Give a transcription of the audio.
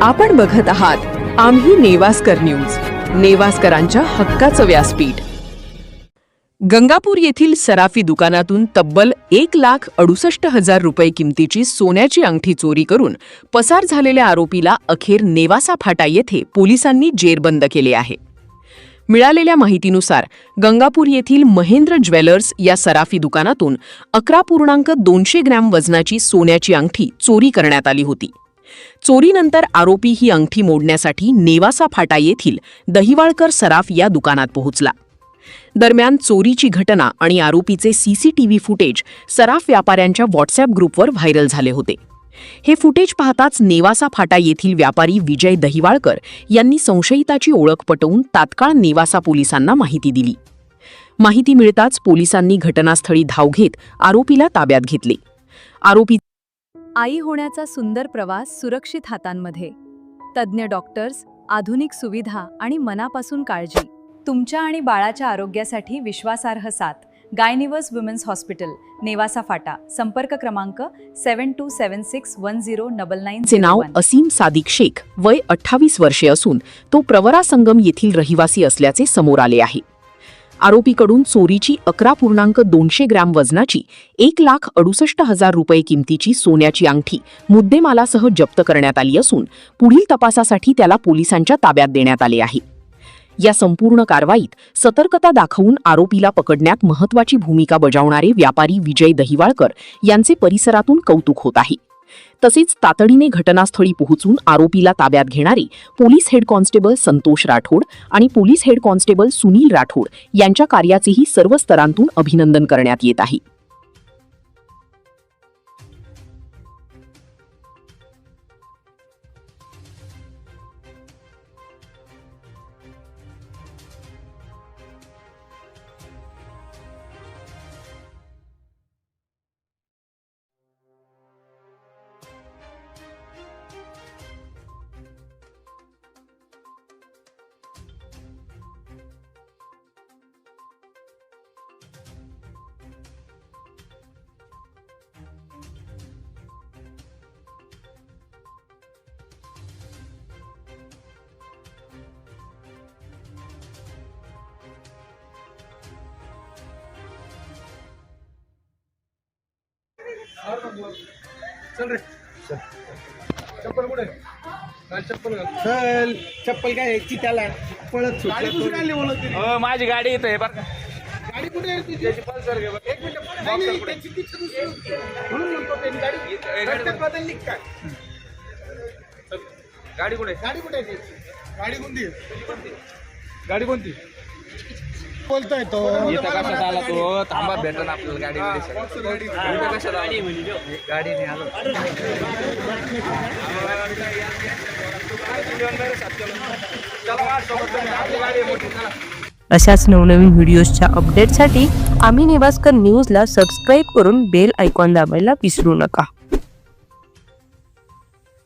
आपण बघत आहात आम्ही नेवास्कर न्यूज, नेवास्करांच्या हक्काचं व्यासपीठ। गंगापूर येथील सराफी दुकानातून तब्बल 1,68,000 रुपये किमतीची सोन्याची अंगठी चोरी करून पसार झालेल्या आरोपीला अखेर नेवासा फाटा येथे पोलिसांनी जेरबंद केले आहे। मिळालेल्या माहितीनुसार गंगापूर येथील महेंद्र ज्वेलर्स या सराफी दुकानातून 11.200 ग्रॅम वजनाची सोन्याची अंगठी चोरी करण्यात आली होती। चोरीनंतर आरोपी ही अंगठी मोडण्यासाठी नेवासा फाटा येथील दहिवाळकर सराफ या दुकानात पोहोचला। दरम्यान चोरीची घटना आणि आरोपीचे सीसीटीव्ही फुटेज सराफ व्यापाऱ्यांच्या व्हॉट्सअप ग्रुपवर व्हायरल झाले होते। हे फुटेज पाहताच नेवासा फाटा येथील व्यापारी विजय दहिवाळकर यांनी संशयिताची ओळख पटवून तात्काळ नेवासा पोलिसांना माहिती दिली। माहिती मिळताच पोलिसांनी घटनास्थळी धाव घेत आरोपीला ताब्यात घेतले। आरोपी आई होण्याचा सुंदर प्रवास सुरक्षित हातांमध्ये, तज्ञ डॉक्टर्स, आधुनिक सुविधा आणि मनापासून काळजी। तुमच्या आणि बाळाच्या आरोग्यासाठी विश्वासार्ह साथ, गायनिवर्स वुमेन्स हॉस्पिटल, नेवासा फाटा। संपर्क क्रमांक 72761099। चे नाव असीम सादिक शेख, वय 28 वर्षे असून तो प्रवरा संगम येथील रहिवासी असल्याचे समोर आले आहे। आरोपीकडून चोरीची 11.200 ग्रॅम वजनाची 1,68,000 रुपये किमतीची सोन्याची अंगठी मुद्देमालासह जप्त करण्यात आली असून पुढील तपासासाठी त्याला पोलिसांच्या ताब्यात देण्यात आले आहे। या संपूर्ण कारवाईत सतर्कता दाखवून आरोपीला पकडण्यात महत्त्वाची भूमिका बजावणारे व्यापारी विजय दहिवाळकर यांचे परिसरातून कौतुक होत आहे। तसेच तातडीने घटनास्थळी पोहोचून आरोपीला ताब्यात घेणारे police head constable Santosh Rathod आणि police head constable Sunil Rathod यांच्या कार्याचेही सर्व स्तरांतून अभिनंदन करण्यात येत आहे। चल रे चप्पल कुठे? चप्पल चल, चप्पल काय ती त्याला पळत सुटली। माझी गाडी इथे बरं का। गाडी कुठे आहे तुझी? पल्सर घे बघ। एक मिनिट म्हणून म्हणतो त्यांनी गाडी बदलली काय? गाडी कुठे? गाडी कुठे आहे त्याची? गाडी कोणती? गाडी कोणती बोलतोय तो? इथं कशात आला तो? थांबा भेटन आपल्याला गाडी इथं कशात आला? गाडीने आलो। अशाच नवनवीन व्हिडिओजच्या अपडेटसाठी आम्ही नेवास्कर न्यूजला सबस्क्राईब करून बेल आयकॉन दाबायला विसरू नका।